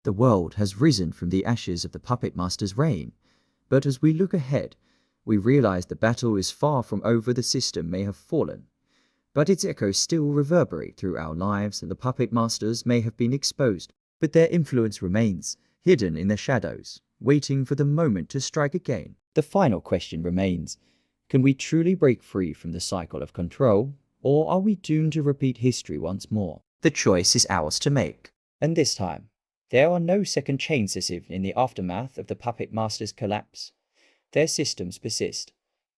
The world has risen from the ashes of the puppet master's reign, but as we look ahead, we realize the battle is far from over. The system may have fallen, but its echoes still reverberate through our lives, and the puppet masters may have been exposed, but their influence remains, hidden in the shadows, waiting for the moment to strike again. The final question remains, can we truly break free from the cycle of control, or are we doomed to repeat history once more? The choice is ours to make. And this time, there are no second chances in the aftermath of the puppet master's collapse. Their systems persist.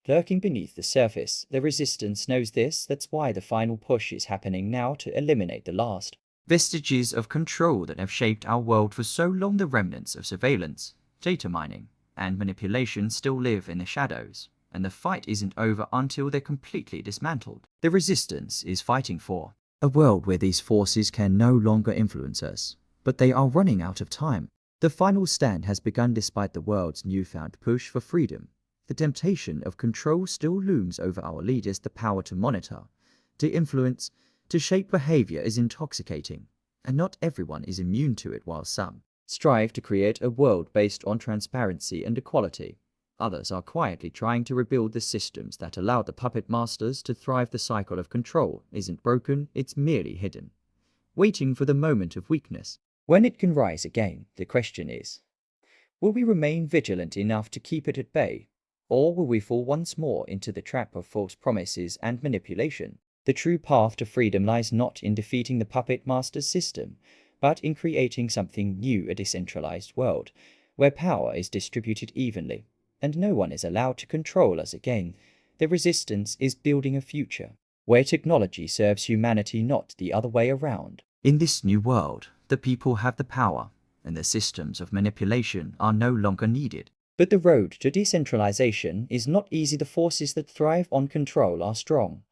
Lurking beneath the surface, the resistance knows this. That's why the final push is happening now, to eliminate the last vestiges of control that have shaped our world for so long. The remnants of surveillance, data mining, and manipulation still live in the shadows, and the fight isn't over until they're completely dismantled. The resistance is fighting for a world where these forces can no longer influence us, but they are running out of time. The final stand has begun. Despite the world's newfound push for freedom, the temptation of control still looms over our leaders. The power to monitor, to influence, to shape behavior is intoxicating, and not everyone is immune to it. While some strive to create a world based on transparency and equality, others are quietly trying to rebuild the systems that allowed the puppet masters to thrive. The cycle of control isn't broken, it's merely hidden, waiting for the moment of weakness, when it can rise again. The question is, will we remain vigilant enough to keep it at bay, or will we fall once more into the trap of false promises and manipulation? The true path to freedom lies not in defeating the puppet master's system, but in creating something new, a decentralized world, where power is distributed evenly, and no one is allowed to control us again. The resistance is building a future where technology serves humanity, not the other way around. In this new world, the people have the power, and the systems of manipulation are no longer needed. But the road to decentralization is not easy. The forces that thrive on control are strong,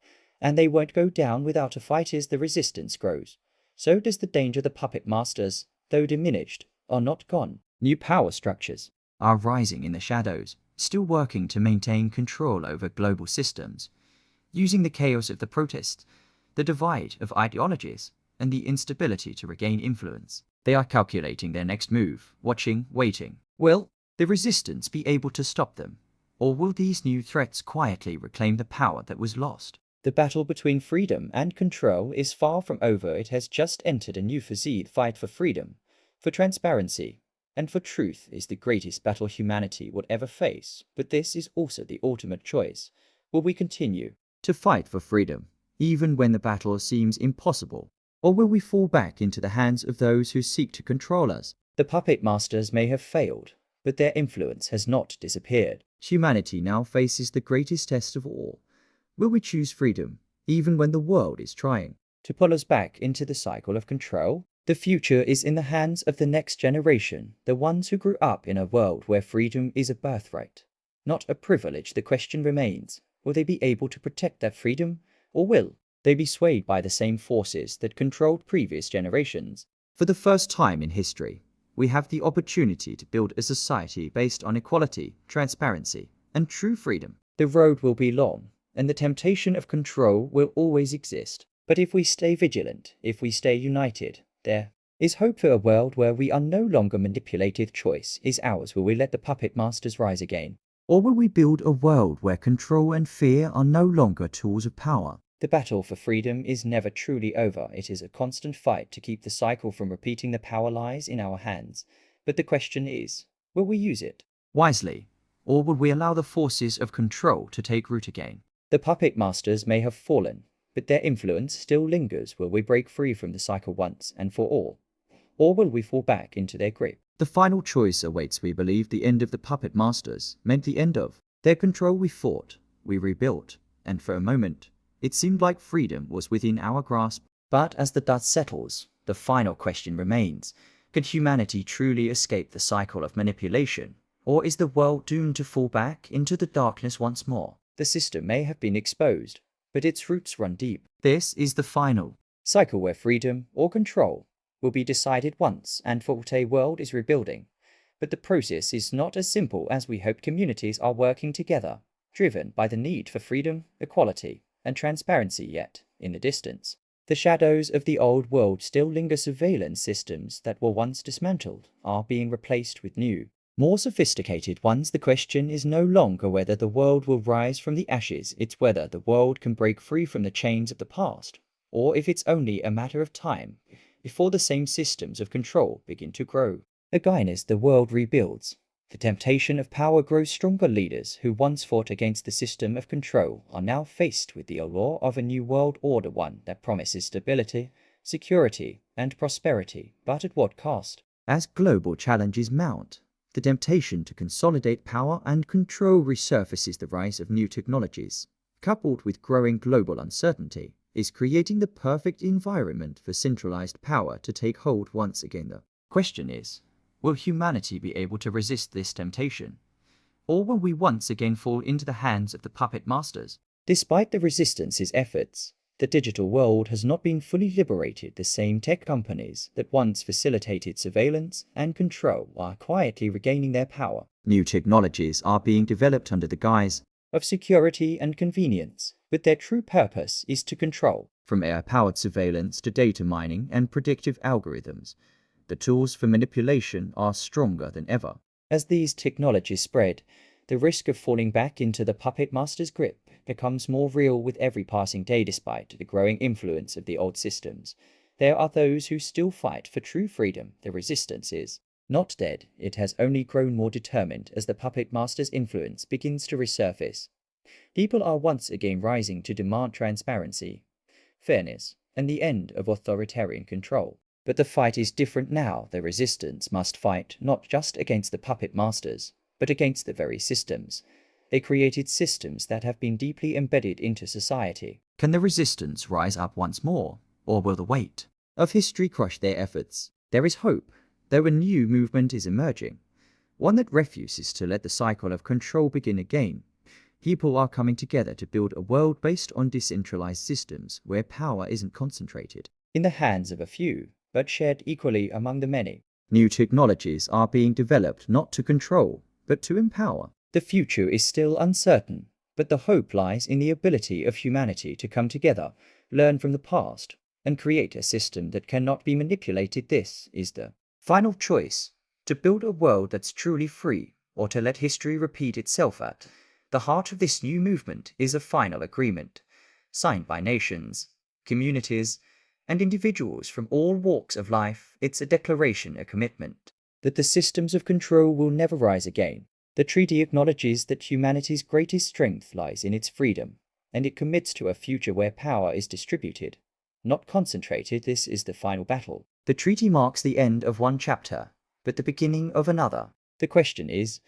and they won't go down without a fight. As the resistance grows, so does the danger. The puppet masters, though diminished, are not gone. New power structures are rising in the shadows, still working to maintain control over global systems, using the chaos of the protests, the divide of ideologies, and the instability to regain influence. They are calculating their next move, watching, waiting. Will the resistance be able to stop them, or will these new threats quietly reclaim the power that was lost? The battle between freedom and control is far from over. It has just entered a new phase. Fight for freedom, for transparency, and for truth is the greatest battle humanity would ever face. But this is also the ultimate choice. Will we continue to fight for freedom, even when the battle seems impossible? Or will we fall back into the hands of those who seek to control us? The puppet masters may have failed, but their influence has not disappeared. Humanity now faces the greatest test of all. Will we choose freedom, even when the world is trying to pull us back into the cycle of control? The future is in the hands of the next generation, the ones who grew up in a world where freedom is a birthright, not a privilege. The question remains, will they be able to protect that freedom, or will they be swayed by the same forces that controlled previous generations? For the first time in history, we have the opportunity to build a society based on equality, transparency, and true freedom. The road will be long, and the temptation of control will always exist. But if we stay vigilant, if we stay united, there is hope for a world where we are no longer manipulated. Choice is ours. Will we let the puppet masters rise again? Or will we build a world where control and fear are no longer tools of power? The battle for freedom is never truly over. It is a constant fight to keep the cycle from repeating. The power lies in our hands, but the question is, will we use it wisely, or will we allow the forces of control to take root again? The puppet masters may have fallen, but their influence still lingers. Will we break free from the cycle once and for all, or will we fall back into their grip? The final choice awaits. We believe the end of the puppet masters meant the end of their control. We fought, we rebuilt, and for a moment, it seemed like freedom was within our grasp. But as the dust settles, the final question remains. Can humanity truly escape the cycle of manipulation, or is the world doomed to fall back into the darkness once more? The system may have been exposed, but its roots run deep. This is the final cycle where freedom or control will be decided once and for all. A world is rebuilding, but the process is not as simple as we hope. Communities are working together, driven by the need for freedom, equality, and transparency. Yet, in the distance, The shadows of the old world still linger. Surveillance systems that were once dismantled are being replaced with new, more sophisticated ones. The question is no longer whether the world will rise from the ashes, it's whether the world can break free from the chains of the past, or if it's only a matter of time before the same systems of control begin to grow. Again, as the world rebuilds, the temptation of power grows stronger. Leaders who once fought against the system of control are now faced with the allure of a new world order, one that promises stability, security, and prosperity, but at what cost? As global challenges mount, the temptation to consolidate power and control resurfaces. The rise of new technologies, coupled with growing global uncertainty, is creating the perfect environment for centralized power to take hold once again. The question is, will humanity be able to resist this temptation? Or will we once again fall into the hands of the puppet masters? Despite the resistance's efforts, the digital world has not been fully liberated. The same tech companies that once facilitated surveillance and control are quietly regaining their power. New technologies are being developed under the guise of security and convenience, but their true purpose is to control. From air-powered surveillance to data mining and predictive algorithms, the tools for manipulation are stronger than ever. As these technologies spread, the risk of falling back into the puppet master's grip becomes more real with every passing day. Despite the growing influence of the old systems, there are those who still fight for true freedom. The resistance is not dead, it has only grown more determined as the puppet master's influence begins to resurface. People are once again rising to demand transparency, fairness, and the end of authoritarian control. But the fight is different now. The resistance must fight not just against the puppet masters, but against the very systems. They created systems that have been deeply embedded into society. Can the resistance rise up once more, or will the weight of history crush their efforts? There is hope, though a new movement is emerging, one that refuses to let the cycle of control begin again. People are coming together to build a world based on decentralized systems where power isn't concentrated in the hands of a few, but shared equally among the many. New technologies are being developed not to control, but to empower. The future is still uncertain, but the hope lies in the ability of humanity to come together, learn from the past, and create a system that cannot be manipulated. This is the final choice: to build a world that's truly free, or to let history repeat itself. At the heart of this new movement is a final agreement, signed by nations, communities, and individuals from all walks of life. It's a declaration, a commitment, that the systems of control will never rise again. The treaty acknowledges that humanity's greatest strength lies in its freedom, and it commits to a future where power is distributed, not concentrated. This is the final battle. The treaty marks the end of one chapter, but the beginning of another. The question is,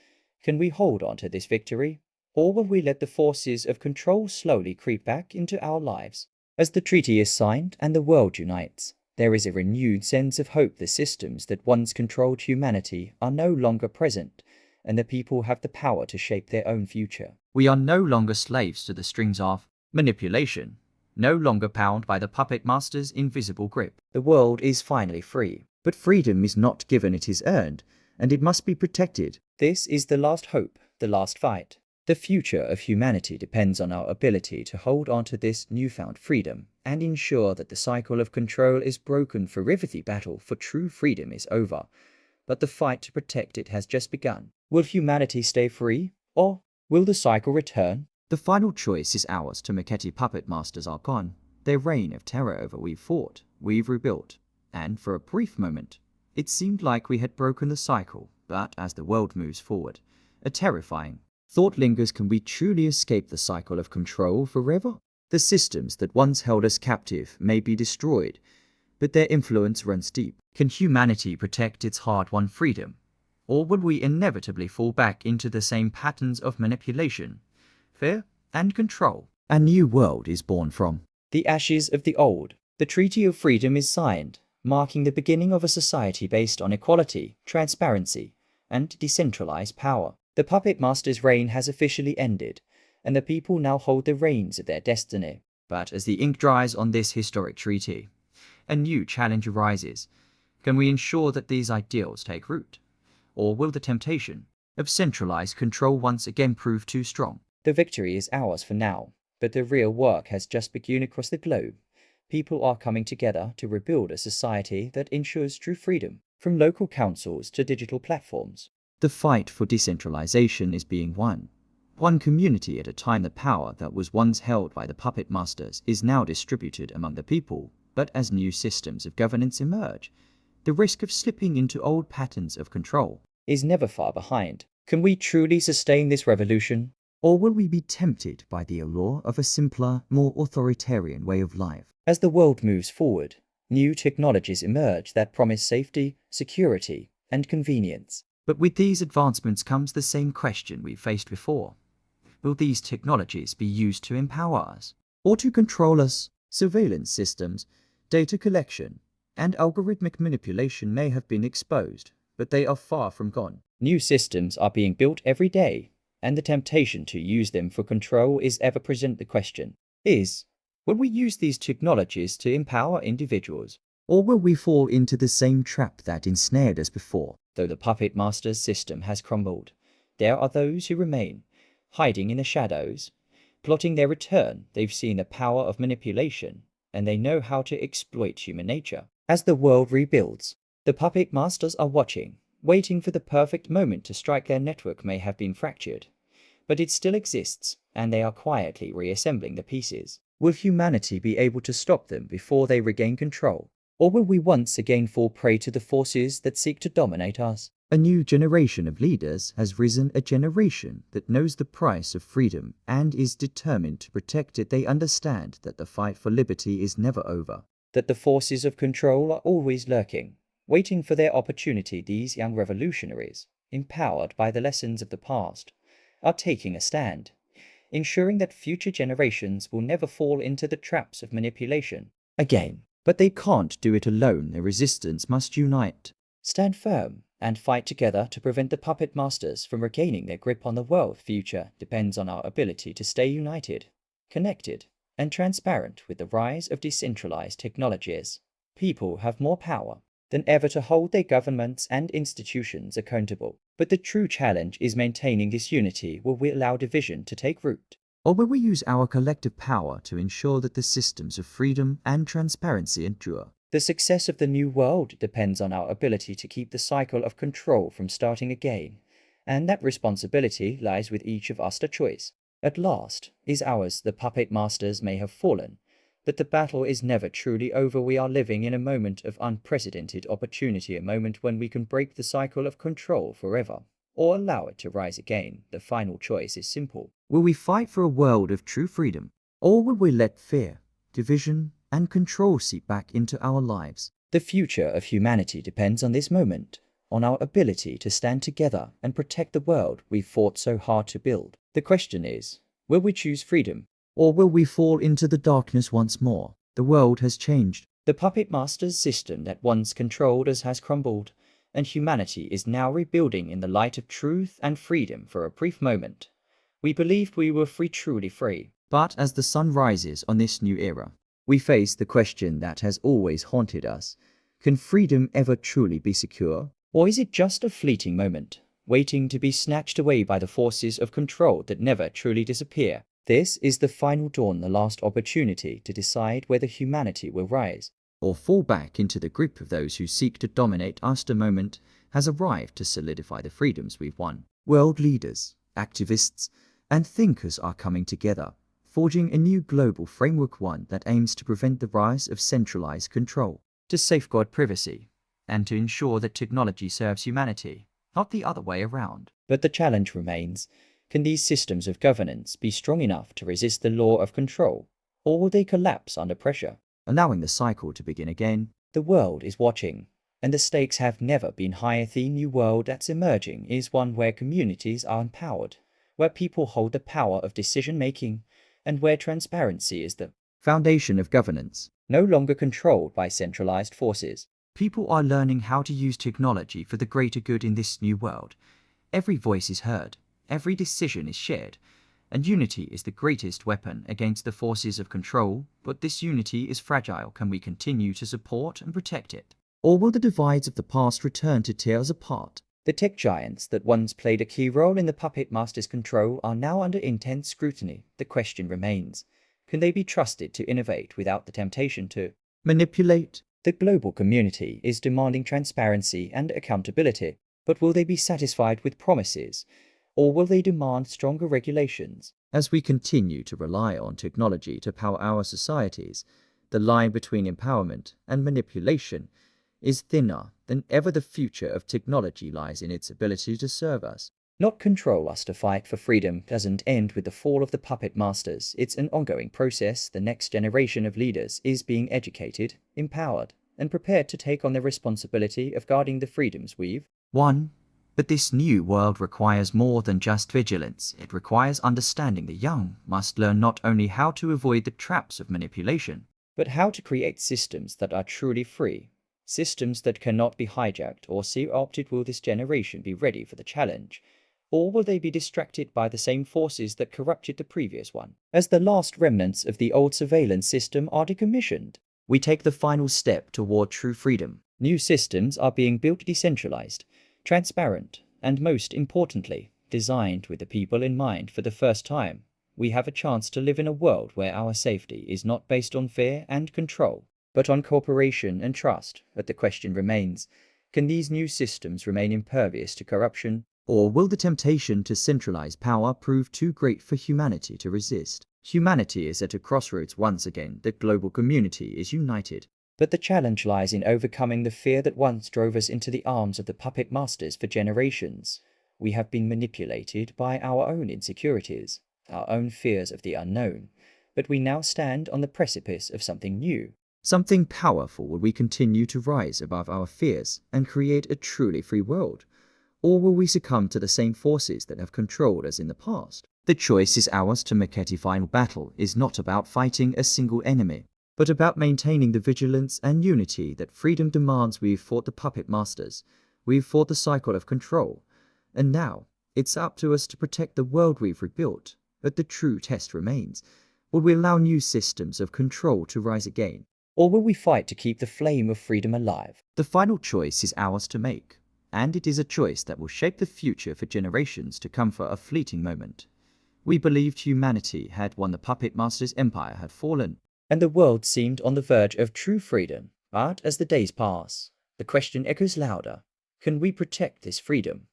can we hold on to this victory, or will we let the forces of control slowly creep back into our lives? As the treaty is signed and the world unites, there is a renewed sense of hope. The systems that once controlled humanity are no longer present, and the people have the power to shape their own future. We are no longer slaves to the strings of manipulation, no longer bound by the puppet master's invisible grip. The world is finally free, but freedom is not given, it is earned, and it must be protected. This is the last hope, the last fight. The future of humanity depends on our ability to hold on to this newfound freedom and ensure that the cycle of control is broken forever. The battle for true freedom is over, but the fight to protect it has just begun. Will humanity stay free, or will the cycle return? The final choice is ours. To Maketi puppet masters are gone. Their reign of terror over we've fought, we've rebuilt, and for a brief moment, it seemed like we had broken the cycle. But as the world moves forward, a terrifying thought lingers: can we truly escape the cycle of control forever? The systems that once held us captive may be destroyed, but their influence runs deep. Can humanity protect its hard-won freedom, or will we inevitably fall back into the same patterns of manipulation, fear, and control? A new world is born from the ashes of the old. The Treaty of Freedom is signed, marking the beginning of a society based on equality, transparency, and decentralized power. The puppet master's reign has officially ended, and the people now hold the reins of their destiny. But as the ink dries on this historic treaty, a new challenge arises. Can we ensure that these ideals take root? Or will the temptation of centralized control once again prove too strong? The victory is ours for now, but the real work has just begun across the globe. People are coming together to rebuild a society that ensures true freedom, from local councils to digital platforms. The fight for decentralization is being won. One community at a time. The power that was once held by the puppet masters is now distributed among the people, but as new systems of governance emerge, the risk of slipping into old patterns of control is never far behind. Can we truly sustain this revolution? Or will we be tempted by the allure of a simpler, more authoritarian way of life? As the world moves forward, new technologies emerge that promise safety, security, and convenience. But with these advancements comes the same question we faced before. Will these technologies be used to empower us or to control us? Surveillance systems, data collection, and algorithmic manipulation may have been exposed, but they are far from gone. New systems are being built every day, and the temptation to use them for control is ever present. The question is, will we use these technologies to empower individuals, or will we fall into the same trap that ensnared us before? Though the puppet master's system has crumbled, there are those who remain, hiding in the shadows, plotting their return. They've seen the power of manipulation, and they know how to exploit human nature. As the world rebuilds, the puppet masters are watching, waiting for the perfect moment to strike. Their network may have been fractured, but it still exists, and they are quietly reassembling the pieces. Will humanity be able to stop them before they regain control? Or will we once again fall prey to the forces that seek to dominate us? A new generation of leaders has risen, a generation that knows the price of freedom and is determined to protect it. They understand that the fight for liberty is never over, that the forces of control are always lurking, waiting for their opportunity. These young revolutionaries, empowered by the lessons of the past, are taking a stand, ensuring that future generations will never fall into the traps of manipulation again. But they can't do it alone. The resistance must unite, stand firm, and fight together to prevent the puppet masters from regaining their grip on the world. Future depends on our ability to stay united, connected, and transparent. With the rise of decentralized technologies, people have more power than ever to hold their governments and institutions accountable. But the true challenge is maintaining this unity. Will we allow division to take root? Or will we use our collective power to ensure that the systems of freedom and transparency endure? The success of the new world depends on our ability to keep the cycle of control from starting again, and that responsibility lies with each of us. The choice, at last, is ours. The puppet masters may have fallen, but the battle is never truly over. We are living in a moment of unprecedented opportunity, a moment when we can break the cycle of control forever, or allow it to rise again. The final choice is simple. Will we fight for a world of true freedom, or will we let fear, division, and control seep back into our lives? The future of humanity depends on this moment, on our ability to stand together and protect the world we've fought so hard to build. The question is, will we choose freedom, or will we fall into the darkness once more? The world has changed. The puppet master's system that once controlled us has crumbled, and humanity is now rebuilding in the light of truth and freedom. For a brief moment, we believed we were free, truly free. But as the sun rises on this new era, we face the question that has always haunted us. Can freedom ever truly be secure? Or is it just a fleeting moment, waiting to be snatched away by the forces of control that never truly disappear? This is the final dawn, the last opportunity to decide whether humanity will rise or fall back into the grip of those who seek to dominate us. The moment has arrived to solidify the freedoms we've won. World leaders, activists, and thinkers are coming together, forging a new global framework, one that aims to prevent the rise of centralized control, to safeguard privacy, and to ensure that technology serves humanity, not the other way around. But the challenge remains. Can these systems of governance be strong enough to resist the law of control, or will they collapse under pressure, allowing the cycle to begin again? The world is watching, and the stakes have never been higher. The new world that's emerging is one where communities are empowered, where people hold the power of decision-making, and where transparency is the foundation of governance, no longer controlled by centralized forces. People are learning how to use technology for the greater good in this new world. Every voice is heard, every decision is shared, and unity is the greatest weapon against the forces of control. But this unity is fragile. Can we continue to support and protect it? Or will the divides of the past return to tear us apart? The tech giants that once played a key role in the puppet master's control are now under intense scrutiny. The question remains, Can they be trusted to innovate without the temptation to manipulate? The global community is demanding transparency and accountability, but will they be satisfied with promises, or will they demand stronger regulations? As we continue to rely on technology to power our societies, the line between empowerment and manipulation is thinner than ever. The future of technology lies in its ability to serve us, not control us. To fight for freedom doesn't end with the fall of the puppet masters. It's an ongoing process. The next generation of leaders is being educated, empowered, and prepared to take on the responsibility of guarding the freedoms we've won. But this new world requires more than just vigilance. It requires understanding. The young must learn not only how to avoid the traps of manipulation, but how to create systems that are truly free, systems that cannot be hijacked or co-opted. Will this generation be ready for the challenge, or will they be distracted by the same forces that corrupted the previous one? As the last remnants of the old surveillance system are decommissioned, we take the final step toward true freedom. New systems are being built, decentralized, transparent, and most importantly, designed with the people in mind. For the first time, we have a chance to live in a world where our safety is not based on fear and control, but on cooperation and trust. But the question remains, can these new systems remain impervious to corruption, or will the temptation to centralize power prove too great for humanity to resist? Humanity is at a crossroads once again. The global community is united, but the challenge lies in overcoming the fear that once drove us into the arms of the puppet masters. For generations, we have been manipulated by our own insecurities, our own fears of the unknown, but we now stand on the precipice of something new, something powerful. Will we continue to rise above our fears and create a truly free world, or will we succumb to the same forces that have controlled us in the past? The choice is ours to make. The final battle is not about fighting a single enemy, but about maintaining the vigilance and unity that freedom demands. We've fought the puppet masters, we've fought the cycle of control, and now it's up to us to protect the world we've rebuilt. But the true test remains. Will we allow new systems of control to rise again, or will we fight to keep the flame of freedom alive? The final choice is ours to make, and it is a choice that will shape the future for generations to come. For a fleeting moment, we believed humanity had won. The puppet master's empire had fallen, and the world seemed on the verge of true freedom. But as the days pass, the question echoes louder. Can we protect this freedom,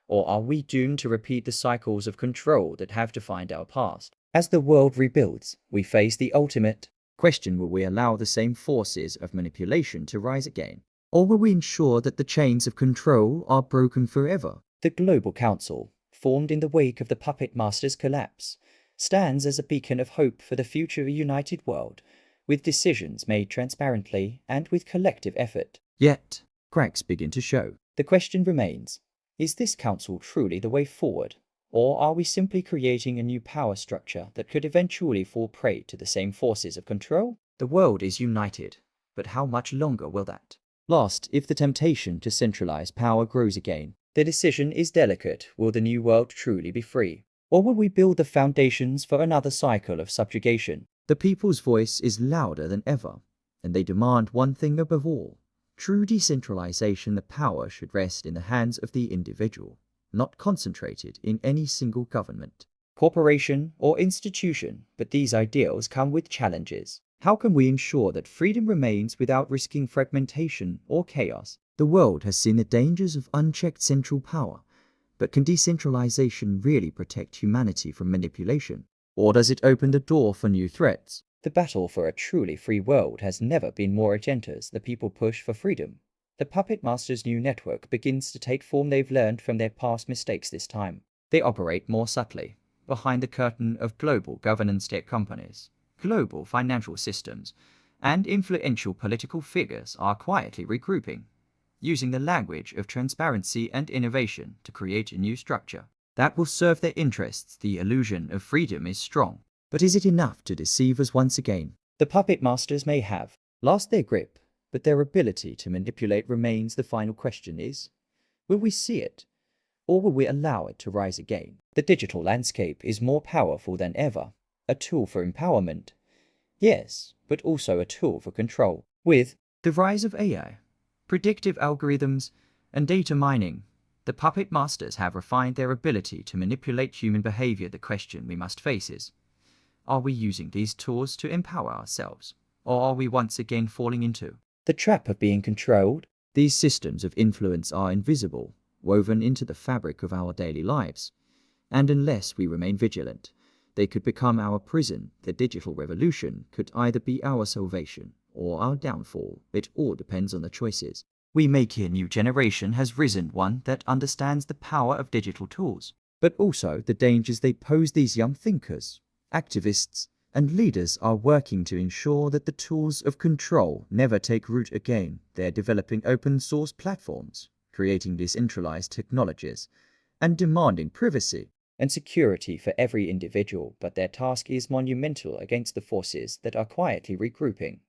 or are we doomed to repeat the cycles of control that have defined our past? As the world rebuilds, we face the ultimate question. Will we allow the same forces of manipulation to rise again, or will we ensure that the chains of control are broken forever? The Global Council, formed in the wake of the puppet master's collapse, stands as a beacon of hope for the future of a united world, with decisions made transparently and with collective effort. Yet, cracks begin to show. The question remains, is this council truly the way forward, or are we simply creating a new power structure that could eventually fall prey to the same forces of control? The world is united, but how much longer will that last? If the temptation to centralize power grows again, the decision is delicate. Will the new world truly be free, or will we build the foundations for another cycle of subjugation? The people's voice is louder than ever, and they demand one thing above all: true decentralization. The power should rest in the hands of the individual, not concentrated in any single government, corporation, or institution. But these ideals come with challenges. How can we ensure that freedom remains without risking fragmentation or chaos? The world has seen the dangers of unchecked central power, but can decentralization really protect humanity from manipulation, or does it open the door for new threats? The battle for a truly free world has never been more urgent as the people push for freedom. The puppet master's new network begins to take form. They've learned from their past mistakes this time. They operate more subtly, behind the curtain of global governance. Tech companies, global financial systems, and influential political figures are quietly regrouping, using the language of transparency and innovation to create a new structure that will serve their interests. The illusion of freedom is strong, but is it enough to deceive us once again? The puppet masters may have lost their grip, but their ability to manipulate remains. The final question is, will we see it, or will we allow it to rise again? The digital landscape is more powerful than ever, a tool for empowerment, yes, but also a tool for control. With the rise of AI, predictive algorithms, and data mining, the puppet masters have refined their ability to manipulate human behavior. The question we must face is, Are we using these tools to empower ourselves, or are we once again falling into the trap of being controlled? These systems of influence are invisible, woven into the fabric of our daily lives, and unless we remain vigilant, they could become our prison. The digital revolution could either be our salvation or our downfall. It all depends on the choices we make. A new generation has risen, one that understands the power of digital tools, but also the dangers they pose. These young thinkers, activists, and leaders are working to ensure that the tools of control never take root again. They're developing open source platforms, creating decentralized technologies, and demanding privacy and security for every individual, but their task is monumental against the forces that are quietly regrouping.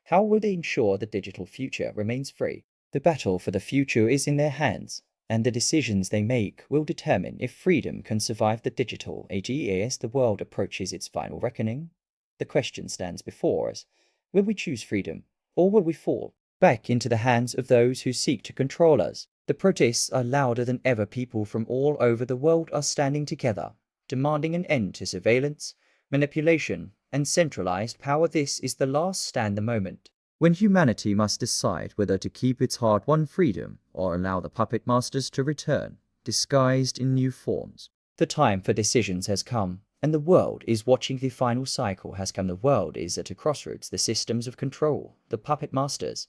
How will they ensure the digital future remains free? The battle for the future is in their hands, and the decisions they make will determine if freedom can survive the digital age. As the world approaches its final reckoning, the question stands before us: will we choose freedom, or will we fall back into the hands of those who seek to control us? The protests are louder than ever. People from all over the world are standing together, demanding an end to surveillance, manipulation, and centralized power. This is the last stand, the moment when humanity must decide whether to keep its hard-won freedom or allow the puppet masters to return, disguised in new forms. The time for decisions has come, and the world is watching. The final cycle has come. The world is at a crossroads. The systems of control, the puppet masters,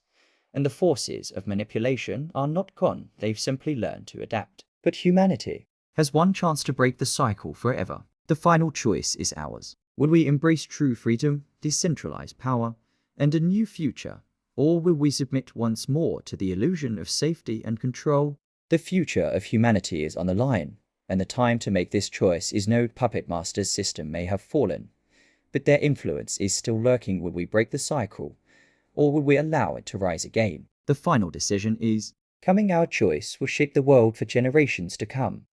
and the forces of manipulation are not gone. They've simply learned to adapt. But humanity has one chance to break the cycle forever. The final choice is ours. Will we embrace true freedom, decentralized power, and a new future, or will we submit once more to the illusion of safety and control? The future of humanity is on the line, and the time to make this choice is now. Puppet masters' system may have fallen, but their influence is still lurking. Will we break the cycle, or will we allow it to rise again? The final decision is coming. Our choice will shape the world for generations to come.